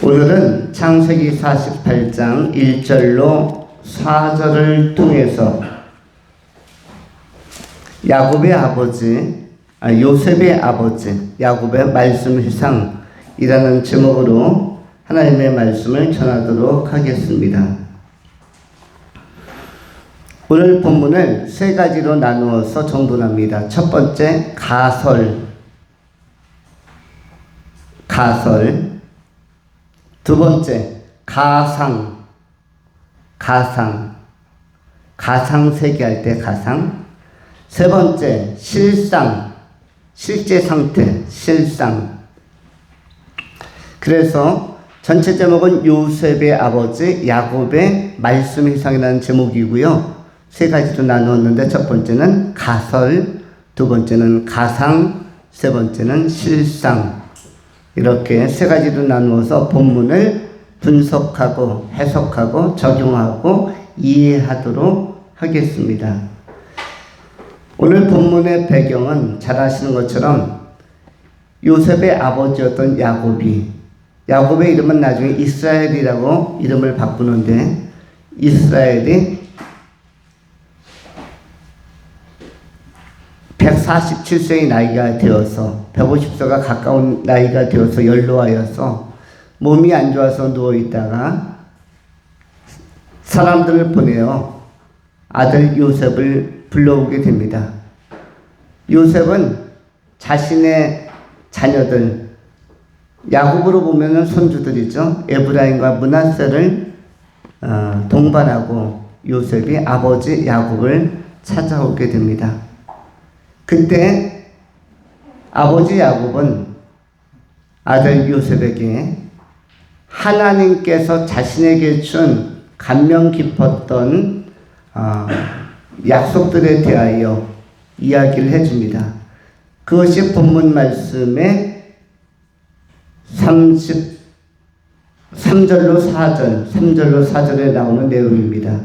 오늘은 창세기 48장 1절로 4절을 통해서 야곱의 아버지, 요셉의 아버지, 야곱의 말씀 회상이라는 제목으로 하나님의 말씀을 전하도록 하겠습니다. 오늘 본문을 세 가지로 나누어서 정돈합니다. 첫 번째, 가설. 두 번째, 가상 세계할 때 가상. 세 번째, 실상, 실제 상태, 실상. 그래서 전체 제목은 요셉의 아버지 야곱의 말씀 회상이라는 제목이고요. 세 가지로 나누었는데 첫 번째는 가설, 두 번째는 가상, 세 번째는 실상. 이렇게 세 가지로 나누어서 본문을 분석하고 해석하고 적용하고 이해하도록 하겠습니다. 오늘 본문의 배경은 잘 아시는 것처럼 요셉의 아버지였던 야곱의 이름은 나중에 이스라엘이라고 이름을 바꾸는데, 이스라엘이 147세의 나이가 되어서 150세가 가까운 나이가 되어서 연로하여서 몸이 안 좋아서 누워있다가 사람들을 보내어 아들 요셉을 불러오게 됩니다. 요셉은 자신의 자녀들, 야곱으로 보면 손주들이죠. 에브라임과 므낫세를 동반하고 요셉이 아버지 야곱을 찾아오게 됩니다. 그때 아버지 야곱은 아들 요셉에게 하나님께서 자신에게 준 감명 깊었던 약속들에 대하여 이야기를 해줍니다. 그것이 본문 말씀의 3절로 4절에 나오는 내용입니다.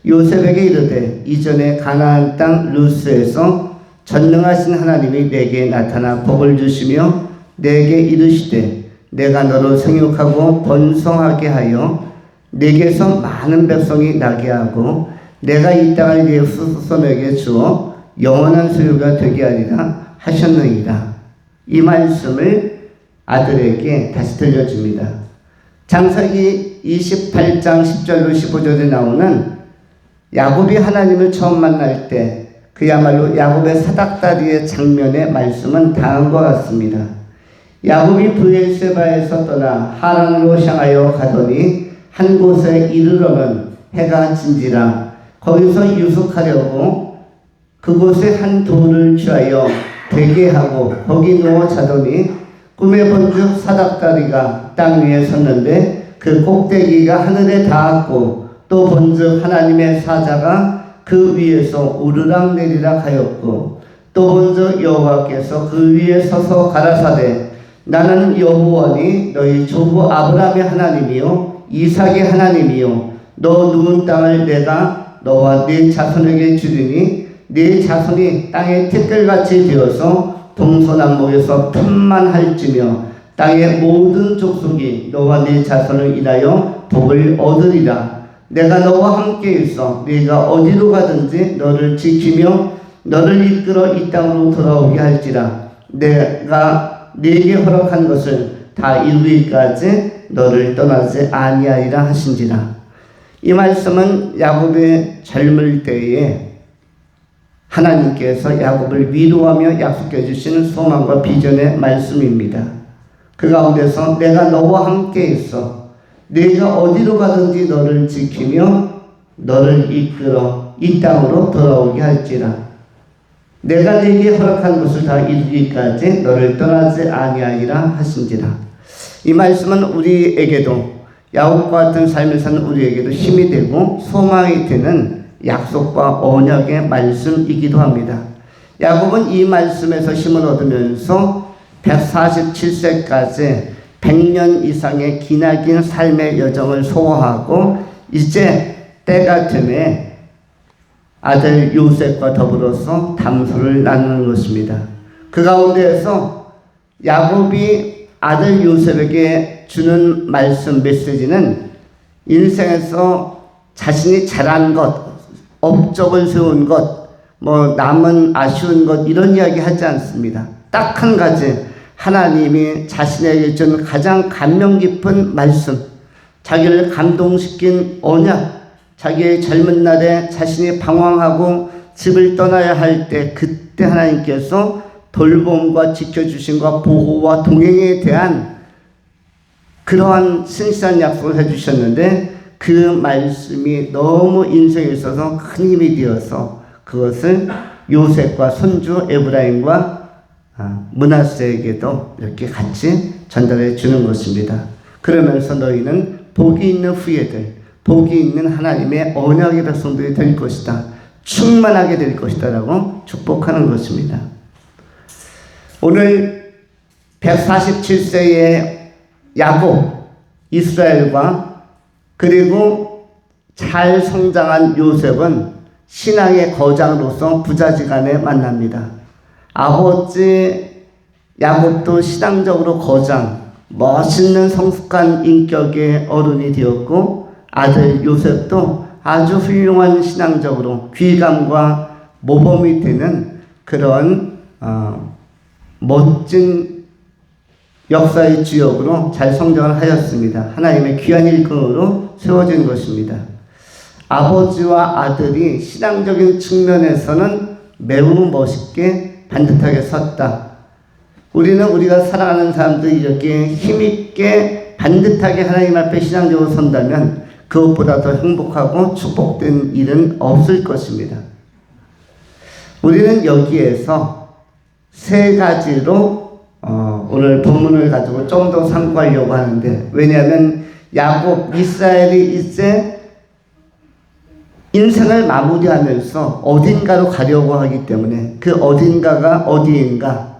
요셉에게 이르되 이전에 가나안 땅 루스에서 전능하신 하나님이 내게 나타나 복을 주시며 내게 이르시되 내가 너를 생육하고 번성하게 하여 내게서 많은 백성이 나게 하고 내가 이 땅을 네 후손에게 주어 영원한 소유가 되게 하리라 하셨느니라. 이 말씀을 아들에게 다시 들려줍니다. 창세기 28장 10절로 15절에 나오는 야곱이 하나님을 처음 만날 때 그야말로 야곱의 사닥다리의 장면의 말씀은 다음과 같습니다. 야곱이 브엘세바에서 떠나 하란으로 향하여 가더니 한 곳에 이르러는 해가 진지라. 거기서 유숙하려고 그곳에 한 돌을 취하여 되게 하고 거기 누워 자더니 꿈에 본즉 사닥다리가 땅 위에 섰는데 그 꼭대기가 하늘에 닿았고 또 본즉 하나님의 사자가 그 위에서 오르락 내리락 하였고 또 본즉 여호와께서 그 위에 서서 가라사대 나는 여호와니 너희 조부 아브라함의 하나님이요 이삭의 하나님이요 너 누운 땅을 내가 너와 네 자손에게 주리니 네 자손이 땅의 티끌같이 되어서 동서남북에서 편만할지며 땅의 모든 족속이 너와 네 자손을 인하여 복을 얻으리라. 내가 너와 함께 있어 네가 어디로 가든지 너를 지키며 너를 이끌어 이 땅으로 돌아오게 할지라. 내가 네게 허락한 것을 다 이루기까지 너를 떠나지 아니하리라 하신지라. 이 말씀은 야곱의 젊을 때에 하나님께서 야곱을 위로하며 약속해 주시는 소망과 비전의 말씀입니다. 그 가운데서 내가 너와 함께 있어 네가 어디로 가든지 너를 지키며 너를 이끌어 이 땅으로 돌아오게 할지라. 내가 네게 허락한 것을 다 이루기까지 너를 떠나지 아니하리라 하신지라. 이 말씀은 우리에게도 야곱과 같은 삶을 사는 우리에게도 힘이 되고 소망이 되는 약속과 언약의 말씀이기도 합니다. 야곱은 이 말씀에서 힘을 얻으면서 147세까지 100년 이상의 기나긴 삶의 여정을 소화하고 이제 때가 되매 아들 요셉과 더불어서 담소를 나누는 것입니다. 그 가운데에서 야곱이 아들 요셉에게 주는 말씀 메시지는 인생에서 자신이 잘한 것, 업적을 세운 것, 남은 아쉬운 것 이런 이야기 하지 않습니다. 딱 한 가지, 하나님이 자신에게 준 가장 감명 깊은 말씀, 자기를 감동시킨 언약, 자기의 젊은 날에 자신이 방황하고 집을 떠나야 할 때 그때 하나님께서 돌봄과 지켜주심과 보호와 동행에 대한 그러한 신실한 약속을 해주셨는데 그 말씀이 너무 인생에 있어서 큰 힘이 되어서 그것을 요셉과 손주 에브라임과 므낫세에게도 이렇게 같이 전달해 주는 것입니다. 그러면서 너희는 복이 있는 후예들, 복이 있는 하나님의 언약의 백성들이 될 것이다. 충만하게 될 것이다 라고 축복하는 것입니다. 오늘 147세의 야곱, 이스라엘과 그리고 잘 성장한 요셉은 신앙의 거장으로서 부자지간에 만납니다. 아버지 야곱도 신앙적으로 거장, 멋있는 성숙한 인격의 어른이 되었고 아들 요셉도 아주 훌륭한 신앙적으로 귀감과 모범이 되는 그런 멋진 역사의 주역으로 잘 성장을 하였습니다. 하나님의 귀한 일꾼으로 세워진 것입니다. 아버지와 아들이 신앙적인 측면에서는 매우 멋있게 반듯하게 섰다. 우리는 우리가 사랑하는 사람들이 이렇게 힘있게 반듯하게 하나님 앞에 신앙적으로 선다면 그것보다 더 행복하고 축복된 일은 없을 것입니다. 우리는 여기에서 세 가지로 오늘 본문을 가지고 좀 더 상고하려고 하는데, 왜냐하면 야곱, 이스라엘이 이제 인생을 마무리하면서 어딘가로 가려고 하기 때문에 그 어딘가가 어디인가,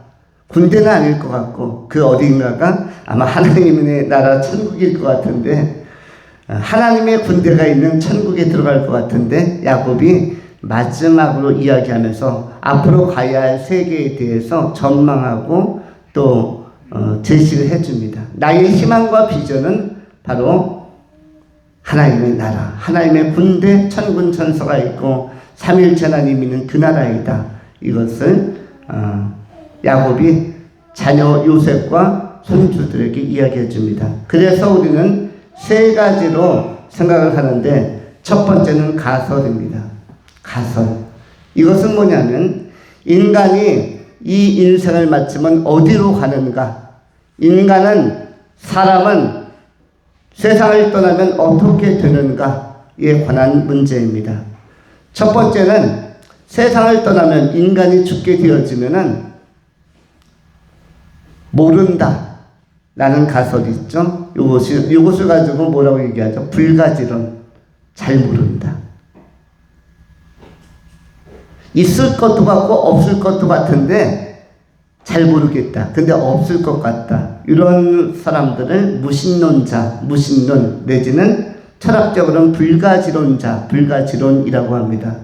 군대는 아닐 것 같고 그 어딘가가 아마 하나님의 나라 천국일 것 같은데, 하나님의 군대가 있는 천국에 들어갈 것 같은데 야곱이 마지막으로 이야기하면서 앞으로 가야 할 세계에 대해서 전망하고 또 제시를 해줍니다. 나의 희망과 비전은 바로 하나님의 나라, 하나님의 군대, 천군 천서가 있고 삼위일체 하나님 있는 그 나라이다. 이것을 야곱이 자녀 요셉과 손주들에게 이야기해 줍니다. 그래서 우리는 세 가지로 생각을 하는데, 첫 번째는 가설입니다. 가설. 이것은 뭐냐면 인간이 이 인생을 마치면 어디로 가는가, 사람은 세상을 떠나면 어떻게 되는가에 관한 문제입니다. 첫 번째는 세상을 떠나면, 인간이 죽게 되어지면은 모른다 라는 가설이 있죠. 이것을 가지고 뭐라고 얘기하죠? 불가지론. 잘 모른다. 있을 것도 같고 없을 것도 같은데 잘 모르겠다. 근데 없을 것 같다. 이런 사람들을 무신론자, 무신론 내지는 철학적으로는 불가지론자, 불가지론이라고 합니다.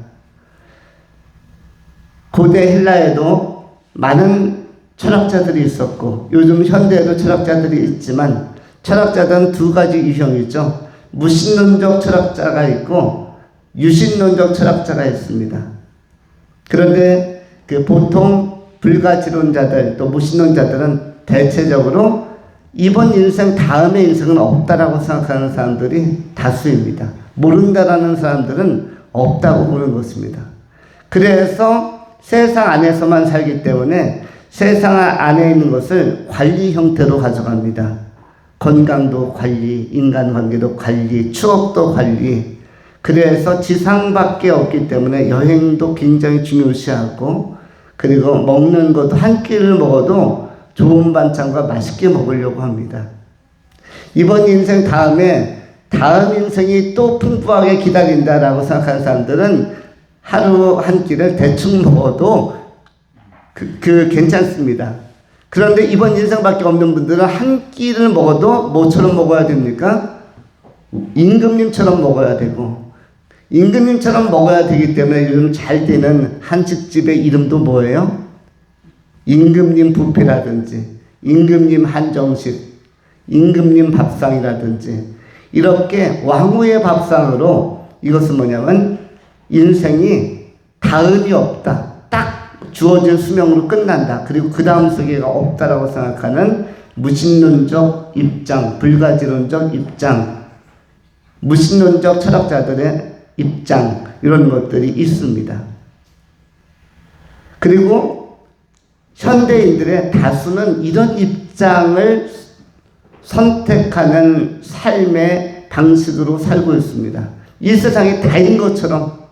고대 헬라에도 많은 철학자들이 있었고 요즘 현대에도 철학자들이 있지만, 철학자들은 두 가지 유형이죠. 무신론적 철학자가 있고 유신론적 철학자가 있습니다. 그런데 보통 불가지론자들 또 무신론자들은 대체적으로 이번 인생 다음의 인생은 없다라고 생각하는 사람들이 다수입니다. 모른다라는 사람들은 없다고 보는 것입니다. 그래서 세상 안에서만 살기 때문에 세상 안에 있는 것을 관리 형태로 가져갑니다. 건강도 관리, 인간관계도 관리, 추억도 관리. 그래서 지상밖에 없기 때문에 여행도 굉장히 중요시하고, 그리고 먹는 것도 한 끼를 먹어도 좋은 반찬과 맛있게 먹으려고 합니다. 이번 인생 다음에 다음 인생이 또 풍부하게 기다린다라고 생각하는 사람들은 하루 한 끼를 대충 먹어도 괜찮습니다. 그런데 이번 인생밖에 없는 분들은 한 끼를 먹어도 뭐처럼 먹어야 됩니까? 임금님처럼 먹어야 되고, 임금님처럼 먹어야 되기 때문에 요즘 잘 되는 한식집의 이름도 뭐예요? 임금님 뷔페라든지 임금님 한정식, 임금님 밥상이라든지 이렇게 왕후의 밥상으로 이것은 뭐냐면 인생이 다음이 없다. 딱 주어진 수명으로 끝난다. 그리고 그 다음 세계가 없다라고 생각하는 무신론적 입장, 불가지론적 입장, 무신론적 철학자들의 입장 이런 것들이 있습니다. 그리고 현대인들의 다수는 이런 입장을 선택하는 삶의 방식으로 살고 있습니다. 이 세상이 다인 것처럼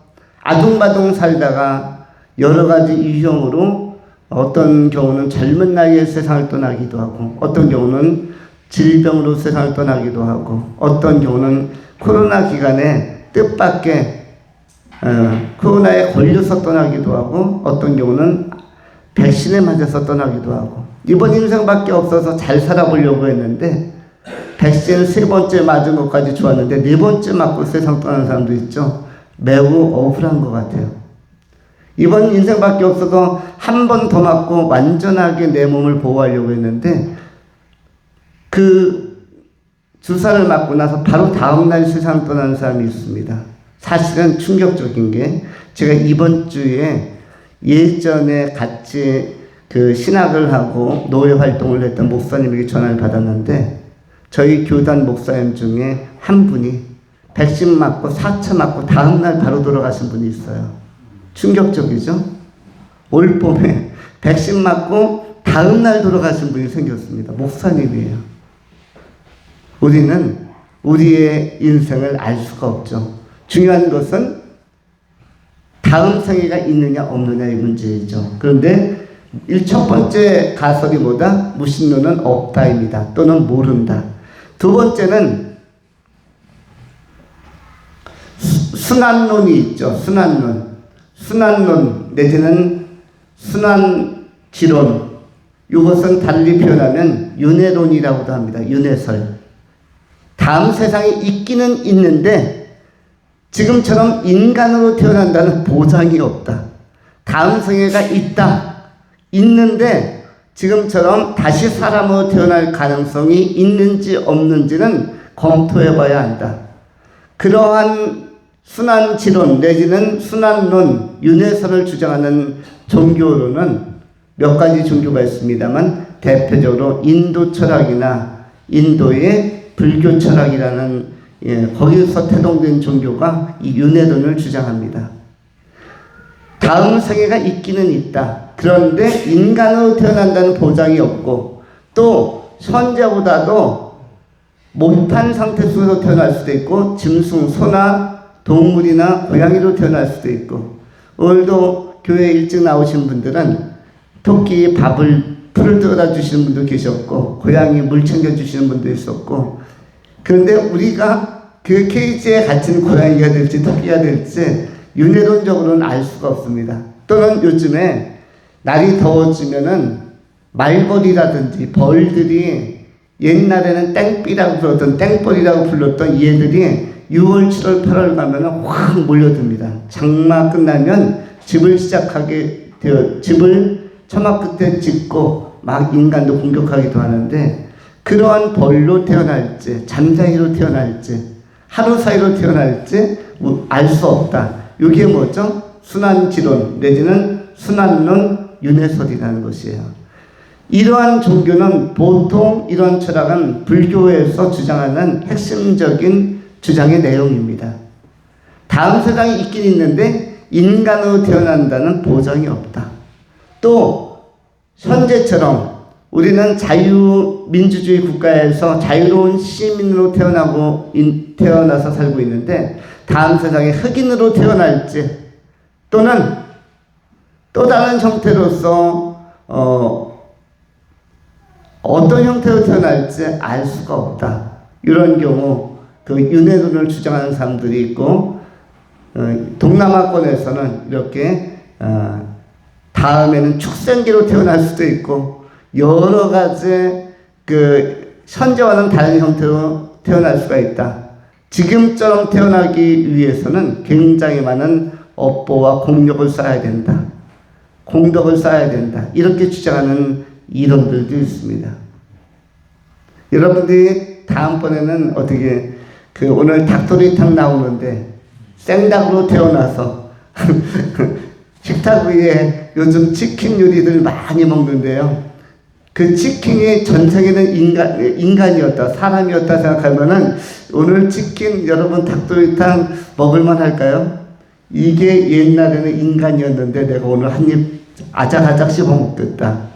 아둥바둥 살다가 여러 가지 유형으로 어떤 경우는 젊은 나이에 세상을 떠나기도 하고 어떤 경우는 질병으로 세상을 떠나기도 하고 어떤 경우는 코로나 기간에 뜻밖의 코로나에 걸려서 떠나기도 하고 어떤 경우는 백신에 맞아서 떠나기도 하고 이번 인생밖에 없어서 잘 살아보려고 했는데 백신 3번째 맞은 것까지 좋았는데 4번째 맞고 세상 떠나는 사람도 있죠. 매우 억울한 것 같아요. 이번 인생밖에 없어서 한 번 더 맞고 완전하게 내 몸을 보호하려고 했는데 그 주사를 맞고 나서 바로 다음날 세상 떠나는 사람이 있습니다. 사실은 충격적인 게 제가 이번 주에 예전에 같이 그 신학을 하고 노예 활동을 했던 목사님에게 전화를 받았는데 저희 교단 목사님 중에 한 분이 백신 맞고 4차 맞고 다음날 바로 돌아가신 분이 있어요. 충격적이죠? 올 봄에 백신 맞고 다음날 돌아가신 분이 생겼습니다. 목사님이에요. 우리는 우리의 인생을 알 수가 없죠. 중요한 것은 다음 생애가 있느냐 없느냐의 문제이죠. 그런데 첫 번째 가설이 뭐다? 무신론은 없다입니다. 또는 모른다. 두 번째는 순환론이 있죠. 순환론 내지는 순환지론. 이것은 달리 표현하면 윤회론이라고도 합니다. 윤회설. 다음 세상이 있기는 있는데 지금처럼 인간으로 태어난다는 보장이 없다. 다음 생애가 있는데 지금처럼 다시 사람으로 태어날 가능성이 있는지 없는지는 검토해 봐야 한다. 그러한 순환지론 내지는 순환론, 윤회설을 주장하는 종교로는 몇 가지 종교가 있습니다만 대표적으로 인도 철학이나 인도의 불교 철학이라는 거기서 태동된 종교가 이 윤회론을 주장합니다. 다음 생애가 있기는 있다. 그런데 인간으로 태어난다는 보장이 없고 또 현재보다도 못한 상태 속에서 태어날 수도 있고 짐승, 소나 동물이나 고양이로 태어날 수도 있고 오늘도 교회 일찍 나오신 분들은 토끼 풀을 떠다 주시는 분도 계셨고 고양이 물 챙겨 주시는 분도 있었고 그런데 우리가 그 케이지에 갇힌 고양이가 될지 토끼가 될지 윤회론적으로는 알 수가 없습니다. 또는 요즘에 날이 더워지면은 말벌이라든지 벌들이 옛날에는 땡비라고 불렀던 땡벌이라고 불렀던 이 애들이 6월, 7월, 8월 가면은 확 몰려듭니다. 장마 끝나면 집을 처마 끝에 짓고 막 인간도 공격하기도 하는데 그러한 벌로 태어날지 잠자이로 태어날지 하루 사이로 태어날지 알 수 없다. 이게 뭐죠? 순환지론 내지는 순환론 윤회설이라는 것이에요. 이러한 종교는 보통 이런 철학은 불교에서 주장하는 핵심적인 주장의 내용입니다. 다음 세상이 있긴 있는데 인간으로 태어난다는 보장이 없다. 또 현재처럼 우리는 자유민주주의 국가에서 자유로운 시민으로 태어나서 살고 있는데 다음 세상에 흑인으로 태어날지 또는 또 다른 형태로서 어떤 형태로 태어날지 알 수가 없다. 이런 경우 그 윤회론을 주장하는 사람들이 있고 동남아권에서는 이렇게 다음에는 축생계로 태어날 수도 있고 여러 가지 그 현재와는 다른 형태로 태어날 수가 있다. 지금처럼 태어나기 위해서는 굉장히 많은 업보와 공력을 쌓아야 된다. 공덕을 쌓아야 된다. 이렇게 주장하는 이론들도 있습니다. 여러분들이 다음번에는 어떻게 오늘 닭도리탕 나오는데 생닭으로 태어나서 식탁 위에 요즘 치킨 요리들 많이 먹는데요. 그 치킨이 전생에는 인간이었다, 사람이었다 생각하면은 오늘 치킨 여러분 닭도리탕 먹을만 할까요? 이게 옛날에는 인간이었는데 내가 오늘 한 입 아작아작 씹어 먹겠다.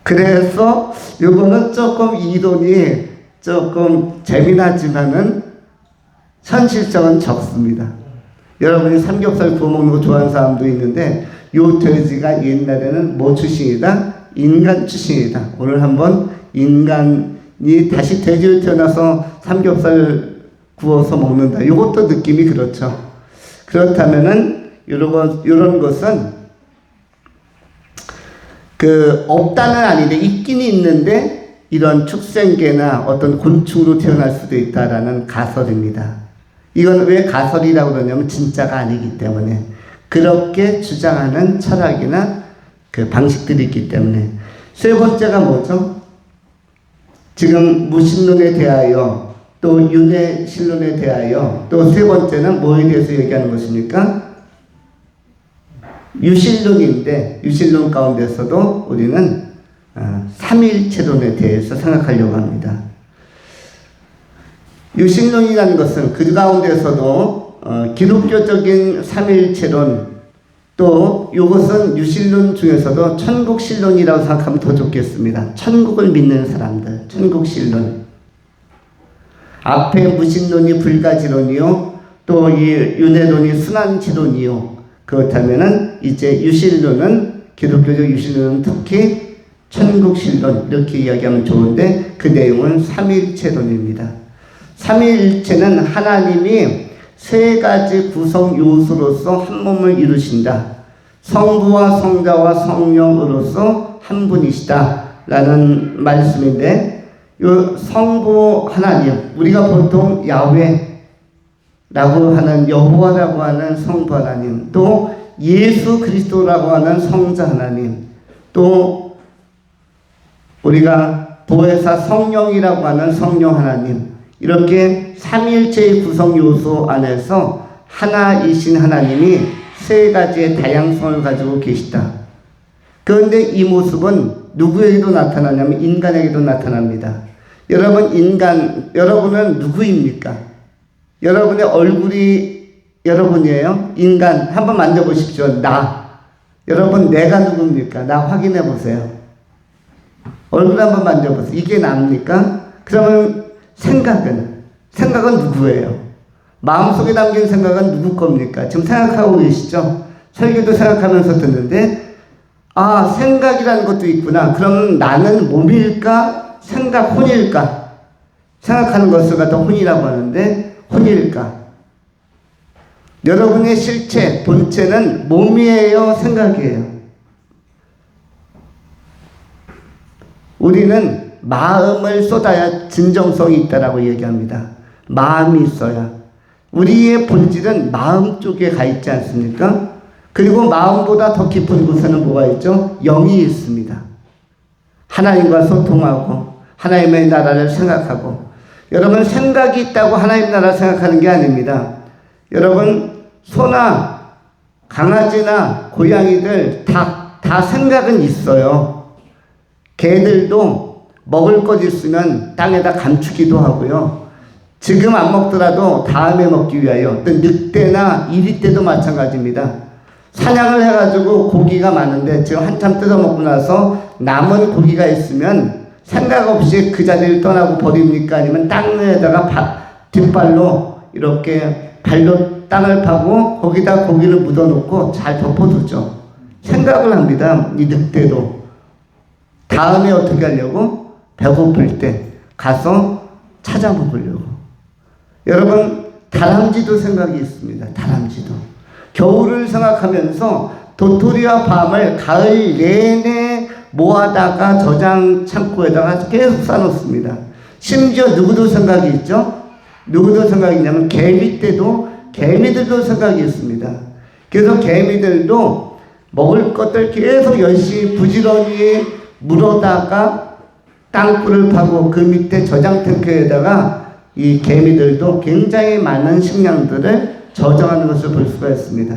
그래서 요거는 조금 이론이 조금 재미나지만은 현실성은 적습니다. 여러분이 삼겹살 구워 먹는 거 좋아하는 사람도 있는데 요 돼지가 옛날에는 뭐 출신이다? 인간 출신이다. 오늘 한번 인간이 다시 돼지로 태어나서 삼겹살 구워서 먹는다. 이것도 느낌이 그렇죠. 그렇다면은 이런 것은 없다는 아닌데 있긴 있는데 이런 축생계나 어떤 곤충으로 태어날 수도 있다라는 가설입니다. 이건 왜 가설이라고 그러냐면 진짜가 아니기 때문에 그렇게 주장하는 철학이나 방식들이 있기 때문에. 세 번째가 뭐죠? 지금 무신론에 대하여 또 윤회신론에 대하여 또 세 번째는 뭐에 대해서 얘기하는 것입니까? 유신론인데 유신론 가운데서도 우리는 삼위일체론에 대해서 생각하려고 합니다. 유신론이라는 것은 그 가운데서도 기독교적인 삼위일체론 또 이것은 유신론 중에서도 천국신론이라고 생각하면 더 좋겠습니다. 천국을 믿는 사람들, 천국신론. 앞에 무신론이 불가지론이요, 또 이 윤회론이 순환지론이요. 그렇다면은 이제 유신론은 기독교적 유신론은 특히 천국신론 이렇게 이야기하면 좋은데 그 내용은 삼위일체론입니다. 삼위일체는 하나님이 세 가지 구성 요소로서 한 몸을 이루신다. 성부와 성자와 성령으로서 한 분이시다 라는 말씀인데 요 성부 하나님, 우리가 보통 야훼 라고 하는 여호와라고 하는 성부 하나님, 또 예수 그리스도라고 하는 성자 하나님, 또 우리가 보혜사 성령이라고 하는 성령 하나님, 이렇게 삼위일체의 구성 요소 안에서 하나이신 하나님이 세 가지의 다양성을 가지고 계시다. 그런데 이 모습은 누구에게도 나타나냐면 인간에게도 나타납니다. 여러분은 누구입니까? 여러분의 얼굴이 여러분이에요? 인간 한번 만져보십시오. 여러분 내가 누굽니까? 나 확인해 보세요. 얼굴 한번 만져보세요. 이게 나입니까? 그러면 생각은 누구예요? 마음속에 담긴 생각은 누구 겁니까? 지금 생각하고 계시죠? 설교도 생각하면서 듣는데 생각이라는 것도 있구나. 그럼 나는 몸일까? 혼일까? 생각하는 것을 갖다 혼이라고 하는데 혼일까? 여러분의 실체, 본체는 몸이에요? 생각이에요? 우리는 마음을 쏟아야 진정성이 있다라고 얘기합니다. 마음이 있어야. 우리의 본질은 마음 쪽에 가 있지 않습니까? 그리고 마음보다 더 깊은 곳에는 뭐가 있죠? 영이 있습니다. 하나님과 소통하고 하나님의 나라를 생각하고. 여러분 생각이 있다고 하나님 나라 생각하는 게 아닙니다. 여러분 소나 강아지나 고양이들 다 생각은 있어요. 개들도 먹을 것 있으면 땅에다 감추기도 하고요. 지금 안 먹더라도 다음에 먹기 위하여. 또 늑대나 이리떼도 마찬가지입니다. 사냥을 해가지고 고기가 많은데 지금 한참 뜯어먹고 나서 남은 고기가 있으면 생각 없이 그 자리를 떠나고 버립니까? 아니면 땅에다가 뒷발로 이렇게 발로 땅을 파고 거기다 고기를 묻어놓고 잘 덮어두죠. 생각을 합니다. 이 늑대도. 다음에 어떻게 하려고? 배고플 때 가서 찾아 먹으려고. 여러분 다람쥐도 생각이 있습니다. 다람쥐도. 겨울을 생각하면서 도토리와 밤을 가을 내내 모아다가 저장 창고에다가 계속 쌓아놓습니다. 심지어 누구도 생각이 있죠? 누구도 생각이 있냐면 개미들도 생각이 있습니다. 그래서 개미들도 먹을 것들 계속 열심히 부지런히 물어다가 땅굴을 파고 그 밑에 저장 탱크에다가 이 개미들도 굉장히 많은 식량들을 저장하는 것을 볼 수가 있습니다.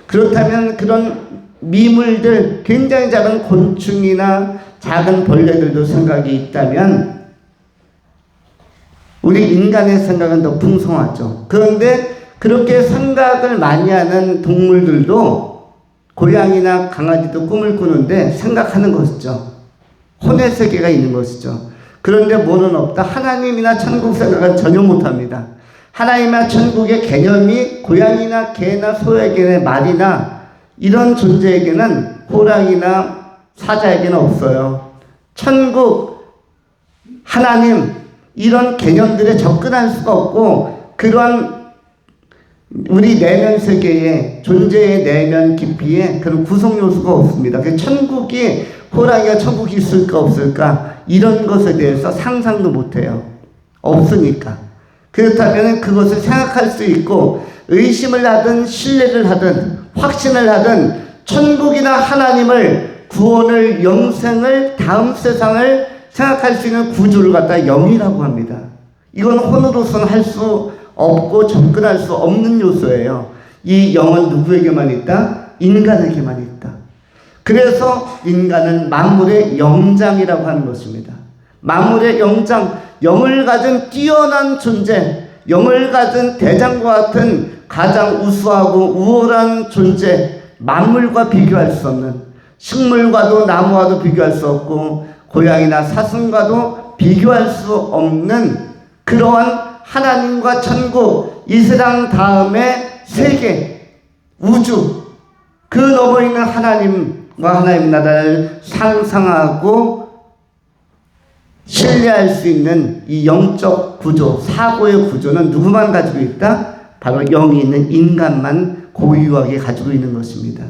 그렇다면 그런 미물들, 굉장히 작은 곤충이나 작은 벌레들도 생각이 있다면 우리 인간의 생각은 더 풍성하죠. 그런데 그렇게 생각을 많이 하는 동물들도 고양이나 강아지도 꿈을 꾸는데 생각하는 것이죠. 혼의 세계가 있는 것이죠. 그런데 뭐는 없다. 하나님이나 천국 생각은 전혀 못합니다. 하나님이나 천국의 개념이 고양이나 개나 소에게는 말이나 이런 존재에게는 호랑이나 사자에게는 없어요. 천국, 하나님 이런 개념들에 접근할 수가 없고 그러한 우리 내면 세계의 존재의 내면 깊이에 그런 구성 요소가 없습니다. 천국이 호랑이가 천국이 있을까 없을까 이런 것에 대해서 상상도 못해요. 없으니까. 그렇다면 그것을 생각할 수 있고 의심을 하든 신뢰를 하든 확신을 하든 천국이나 하나님을 구원을 영생을 다음 세상을 생각할 수 있는 구조를 갖다 영이라고 합니다. 이건 혼으로서는 할 수 없고 접근할 수 없는 요소예요. 이 영은 누구에게만 있다? 인간에게만 있다. 그래서 인간은 만물의 영장이라고 하는 것입니다. 만물의 영장, 영을 가진 뛰어난 존재, 영을 가진 대장과 같은 가장 우수하고 우월한 존재, 만물과 비교할 수 없는, 식물과도 나무와도 비교할 수 없고 고양이나 사슴과도 비교할 수 없는 그러한 하나님과 천국, 이 세상 다음에 세계, 우주, 그 넘어 있는 하나님과 하나님의 나라를 상상하고 신뢰할 수 있는 이 영적 구조, 사고의 구조는 누구만 가지고 있다? 바로 영이 있는 인간만 고유하게 가지고 있는 것입니다.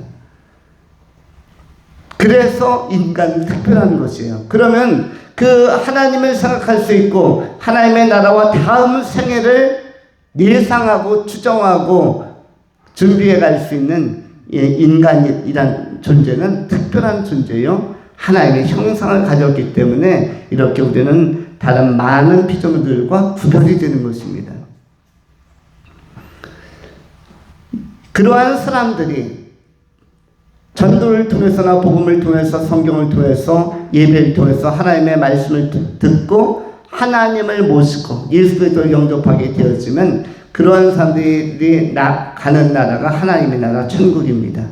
그래서 인간은 특별한 것이에요. 그러면 그 하나님을 생각할 수 있고 하나님의 나라와 다음 생애를 예상하고 추정하고 준비해 갈 수 있는 인간이란 존재는 특별한 존재요. 하나님의 형상을 가졌기 때문에 이렇게 우리는 다른 많은 피조물들과 구별이 되는 것입니다. 그러한 사람들이 전도를 통해서나 복음을 통해서 성경을 통해서 예배를 통해서 하나님의 말씀을 듣고 하나님을 모시고 예수 그리스도를 영접하게 되었지만 그러한 사람들이 가는 나라가 하나님의 나라 천국입니다.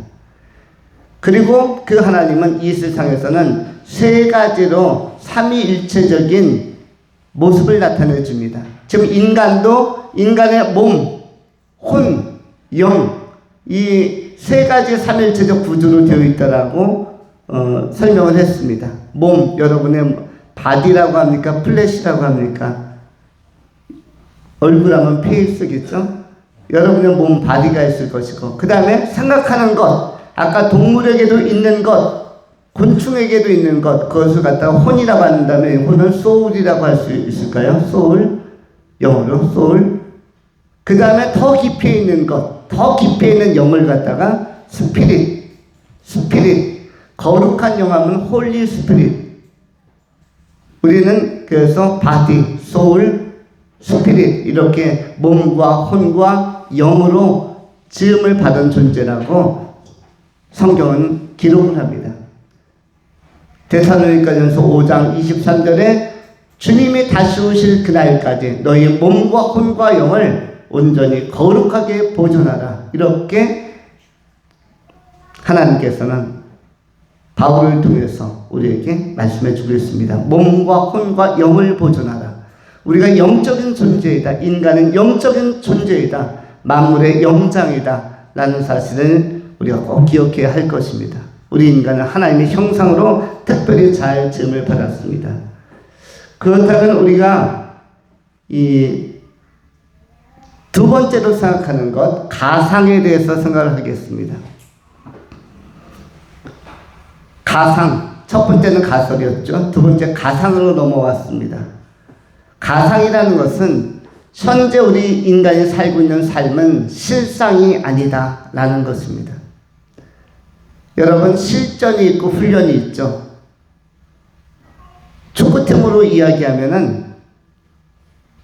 그리고 그 하나님은 이 세상에서는 세 가지로 삼위일체적인 모습을 나타내 줍니다. 지금 인간도 인간의 몸, 혼, 영 이 세 가지 삼일체적 구조로 되어 있다라고 설명을 했습니다. 몸, 여러분의 바디라고 합니까? 플래시라고 합니까? 얼굴 하면 페이스겠죠? 여러분의 몸 바디가 있을 것이고 그 다음에 생각하는 것, 아까 동물에게도 있는 것, 곤충에게도 있는 것, 그것을 갖다가 혼이라고 한다면 혼은 소울이라고 할 수 있을까요? 소울, 영어로 소울. 그 다음에 더 깊이 있는 것, 더 깊이 있는 영을 갖다가 스피릿, 거룩한 영하면 홀리 스피릿. 우리는 그래서 바디, 소울, 스피릿 이렇게 몸과 혼과 영으로 지음을 받은 존재라고 성경은 기록을 합니다. 데살로니가전서 5장 23절에 주님이 다시 오실 그날까지 너희 몸과 혼과 영을 온전히 거룩하게 보존하라. 이렇게 하나님께서는 바울을 통해서 우리에게 말씀해 주고 있습니다. 몸과 혼과 영을 보존하라. 우리가 영적인 존재이다. 인간은 영적인 존재이다. 만물의 영장이다. 라는 사실을 우리가 꼭 기억해야 할 것입니다. 우리 인간은 하나님의 형상으로 특별히 잘 지음을 받았습니다. 그렇다면 우리가 이 두 번째로 생각하는 것, 가상에 대해서 생각을 하겠습니다. 가상, 첫 번째는 가설이었죠. 두 번째 가상으로 넘어왔습니다. 가상이라는 것은 현재 우리 인간이 살고 있는 삶은 실상이 아니다 라는 것입니다. 여러분 실전이 있고 훈련이 있죠. 축구팀으로 이야기하면은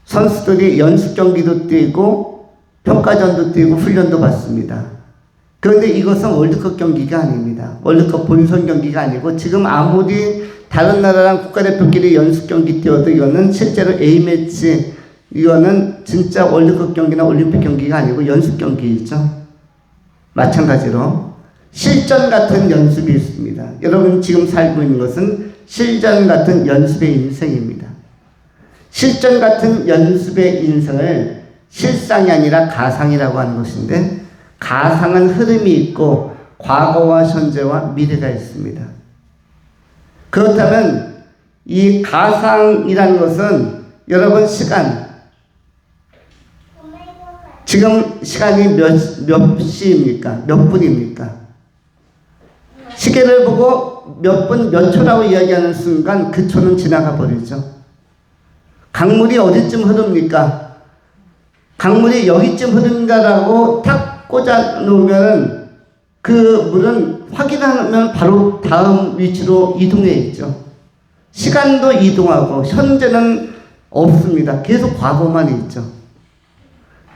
선수들이 연습 경기도 뛰고 평가전도 뛰고 훈련도 받습니다. 그런데 이것은 월드컵 경기가 아닙니다. 월드컵 본선 경기가 아니고 지금 아무리 다른 나라랑 국가대표끼리 연습 경기 뛰어도 이거는 실제로 A매치, 이거는 진짜 월드컵 경기나 올림픽 경기가 아니고 연습 경기이죠. 마찬가지로 실전 같은 연습이 있습니다. 여러분 지금 살고 있는 것은 실전 같은 연습의 인생입니다. 실전 같은 연습의 인생을 실상이 아니라 가상이라고 하는 것인데, 가상은 흐름이 있고 과거와 현재와 미래가 있습니다. 그렇다면 이 가상이라는 것은 여러분 지금 시간이 몇 시입니까? 몇 분입니까? 시계를 보고 몇 분, 몇 초라고 이야기하는 순간 그 초는 지나가 버리죠. 강물이 어디쯤 흐릅니까? 강물이 여기쯤 흐른다라고 탁 꽂아 놓으면 그 물은 확인하면 바로 다음 위치로 이동해 있죠. 시간도 이동하고 현재는 없습니다. 계속 과거만 있죠.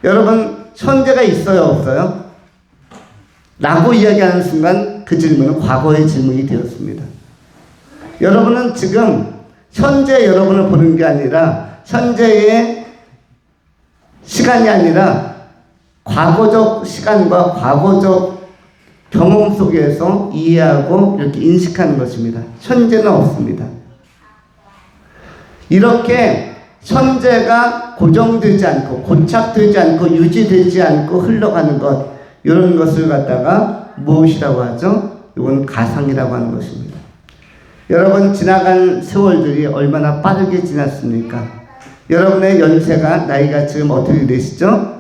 여러분, 현재가 있어요, 없어요? 라고 이야기하는 순간 그 질문은 과거의 질문이 되었습니다. 여러분은 지금 현재 여러분을 보는 게 아니라, 현재의 시간이 아니라 과거적 시간과 과거적 경험 속에서 이해하고 이렇게 인식하는 것입니다. 현재는 없습니다. 이렇게 현재가 고정되지 않고 고착되지 않고 유지되지 않고 흘러가는 것, 이런 것을 갖다가 무엇이라고 하죠? 이건 가상이라고 하는 것입니다. 여러분, 지나간 세월들이 얼마나 빠르게 지났습니까? 여러분의 연세가, 나이가 지금 어떻게 되시죠?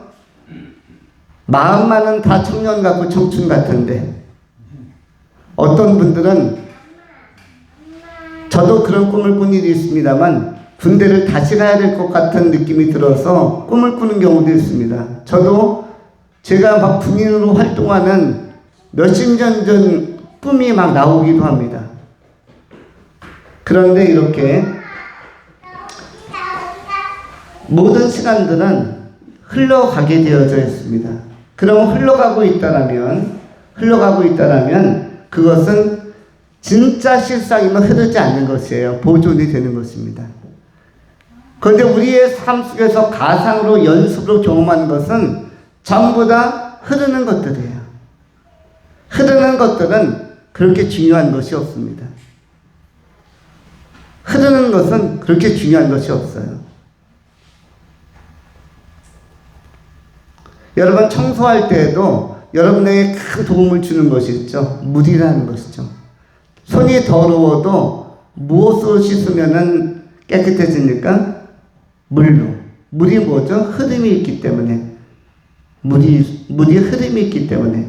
마음만은 다 청년 같고 청춘 같은데, 어떤 분들은, 저도 그런 꿈을 꾼 일이 있습니다만 군대를 다시 가야 될 것 같은 느낌이 들어서 꿈을 꾸는 경우도 있습니다. 저도 제가 막 군인으로 활동하는 몇십 년 전 꿈이 막 나오기도 합니다. 그런데 이렇게 모든 시간들은 흘러가게 되어져 있습니다. 그럼 흘러가고 있다라면 그것은 진짜 실상이면 흐르지 않는 것이에요. 보존이 되는 것입니다. 그런데 우리의 삶 속에서 가상으로 연습으로 경험하는 것은 전부 다 흐르는 것들이에요. 흐르는 것들은 그렇게 중요한 것이 없습니다. 흐르는 것은 그렇게 중요한 것이 없어요. 여러분, 청소할 때에도 여러분에게 큰 도움을 주는 것이 있죠. 물이라는 것이죠. 손이 더러워도 무엇으로 씻으면 깨끗해집니까? 물로. 물이 뭐죠? 흐름이 있기 때문에. 물이 흐름이 있기 때문에.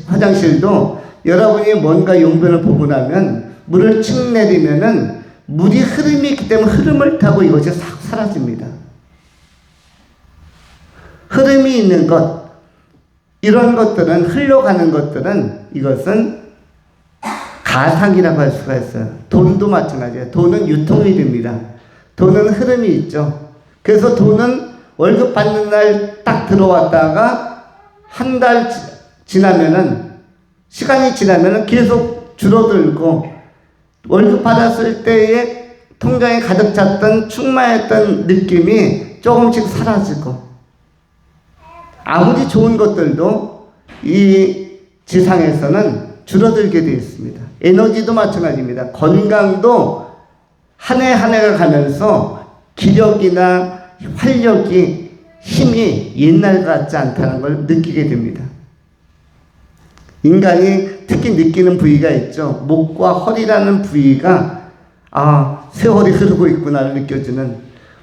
화장실도 여러분이 뭔가 용변을 보고 나면 물을 칙 내리면은 물이 흐름이 있기 때문에 흐름을 타고 이것이 싹 사라집니다. 흐름이 있는 것, 이런 것들은, 흘러가는 것들은, 이것은 가상이라고 할 수가 있어요. 돈도 마찬가지예요. 돈은 유통이 됩니다. 돈은 흐름이 있죠. 그래서 돈은 월급 받는 날 딱 들어왔다가 한 달 지나면은, 시간이 지나면은 계속 줄어들고, 월급 받았을 때에 통장에 가득 찼던 충만했던 느낌이 조금씩 사라지고, 아무리 좋은 것들도 이 지상에서는 줄어들게 되어 있습니다. 에너지도 마찬가지입니다. 건강도 한 해 한 해가 가면서 기력이나 활력이, 힘이 옛날 같지 않다는 걸 느끼게 됩니다. 인간이 특히 느끼는 부위가 있죠. 목과 허리라는 부위가 세월이 흐르고 있구나를 느껴지는,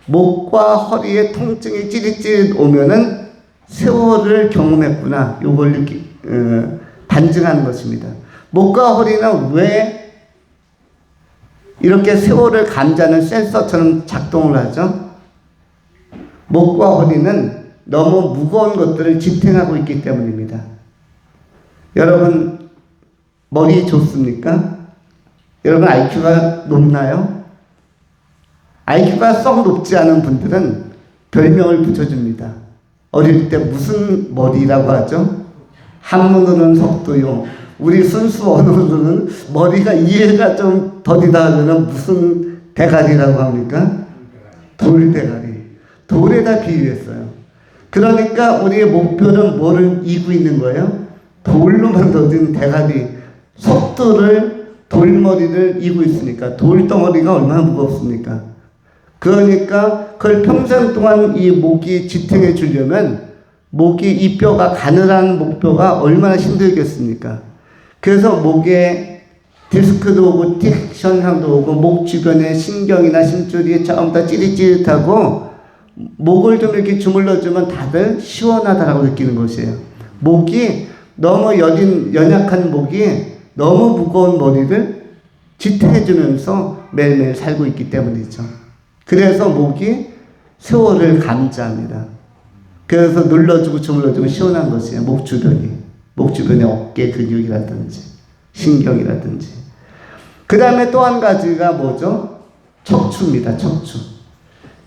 목과 허리에 통증이 찌릿찌릿 오면은 세월을 경험했구나, 요걸 반증하는 것입니다. 목과 허리는 왜 이렇게 세월을 감지하는 센서처럼 작동을 하죠? 목과 허리는 너무 무거운 것들을 지탱하고 있기 때문입니다. 여러분, 머리 좋습니까? 여러분 IQ가 높나요? IQ가 썩 높지 않은 분들은 별명을 붙여줍니다. 어릴 때 무슨 머리라고 하죠? 한문으로는 속도요. 우리 순수 언어로는 머리가 이해가 좀 더디다 하면 무슨 대가리라고 합니까? 돌대가리. 돌에다 비유했어요. 그러니까 우리의 목표는 뭐를 이고 있는 거예요? 돌로 만들어진 대가리, 속도를, 돌머리를 이고 있으니까. 돌덩어리가 얼마나 무겁습니까? 그러니까 그걸 평생 동안 이 목이 지탱해 주려면 목이 이 뼈가 가늘한 목뼈가 얼마나 힘들겠습니까? 그래서 목에 디스크도 오고 틱션상도 오고 목 주변에 신경이나 심줄이 전부 다 찌릿찌릿하고 목을 좀 이렇게 주물러주면 다들 시원하다라고 느끼는 것이에요. 목이 너무 연약한 목이 너무 무거운 머리를 지탱해주면서 매일매일 살고 있기 때문이죠. 그래서 목이 세월을 감지합니다. 그래서 눌러주고 주물러주면 시원한 것이에요. 목 주변의 어깨 근육이라든지 신경이라든지. 그 다음에 또 한 가지가 뭐죠? 척추입니다.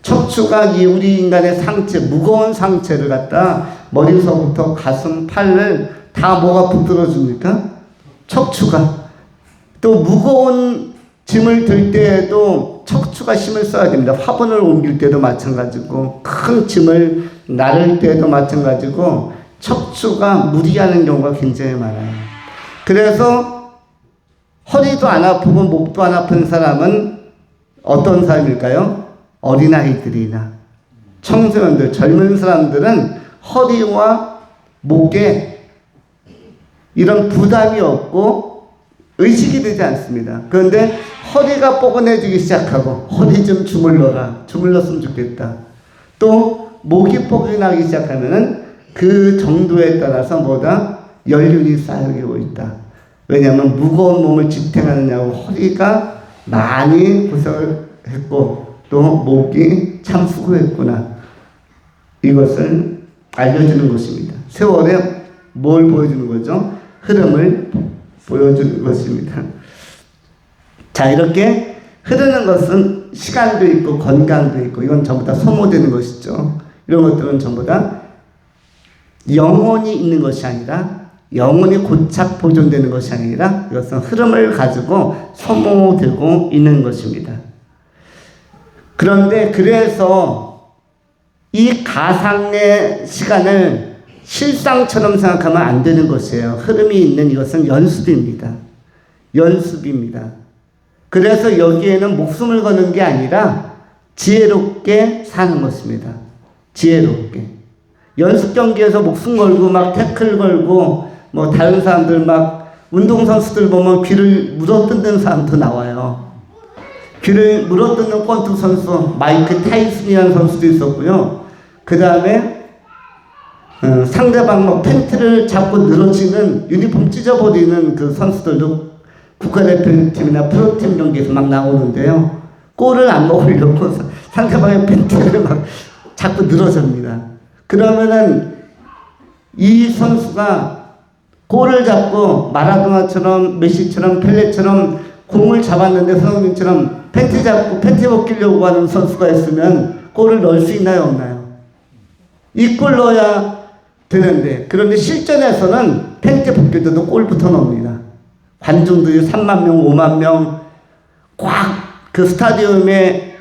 척추가 이 우리 인간의 상체, 무거운 상체를 갖다 머리서부터 가슴, 팔을 다 뭐가 붙들어 줍니까? 척추가. 또 무거운 짐을 들 때에도 척추가 힘을 써야 됩니다. 화분을 옮길 때도 마찬가지고 큰 짐을 나를 때도 마찬가지고 척추가 무리하는 경우가 굉장히 많아요. 그래서 허리도 안 아프고 목도 안 아픈 사람은 어떤 사람일까요? 어린아이들이나 청소년들, 젊은 사람들은 허리와 목에 이런 부담이 없고 의식이 되지 않습니다. 그런데 허리가 뻐근해지기 시작하고 허리 좀 주물러라. 주물렀으면 좋겠다. 또 목이 뻐근하기 시작하면은 그 정도에 따라서 뭐다? 연륜이 쌓이고 있다. 왜냐하면 무거운 몸을 지탱하느냐고 허리가 많이 고생을 했고 또 목이 참 수고했구나. 이것을 알려주는 것입니다. 세월에 뭘 보여주는 거죠? 흐름을 보여주는 것입니다. 자, 이렇게 흐르는 것은 시간도 있고 건강도 있고 이건 전부 다 소모되는 것이죠. 이런 것들은 전부 다 영원히 있는 것이 아니라 영원히 고착 보존되는 것이 아니라 이것은 흐름을 가지고 소모되고 있는 것입니다. 그런데 그래서 이 가상의 시간을 실상처럼 생각하면 안 되는 것이에요. 흐름이 있는 이것은 연습입니다. 그래서 여기에는 목숨을 거는 게 아니라 지혜롭게 사는 것입니다. 지혜롭게. 연습 경기에서 목숨 걸고 막 태클 걸고 뭐 다른 사람들 막 운동선수들 보면 귀를 물어뜯는 사람도 나와요. 귀를 물어뜯는 권투 선수 마이크 타이슨이라는 선수도 있었고요. 그 다음에 상대방 뭐 팬티를 잡고 늘어지는 유니폼 찢어버리는 그 선수들도 국가대표팀이나 프로팀 경기에서 막 나오는데요. 골을 안 먹으려고 상대방의 팬티를 막 자꾸 늘어집니다. 그러면은 이 선수가 골을 잡고 마라도나처럼 메시처럼 펠레처럼 공을 잡았는데 손흥민처럼 팬티 잡고 팬티 벗기려고 하는 선수가 있으면 골을 넣을 수 있나요, 없나요? 이 골 넣어야 되는데 그런데 실전에서는 팬티 벗길 때도 골부터 넣습니다. 관중들이 3만 명, 5만 명 꽉 그 스타디움에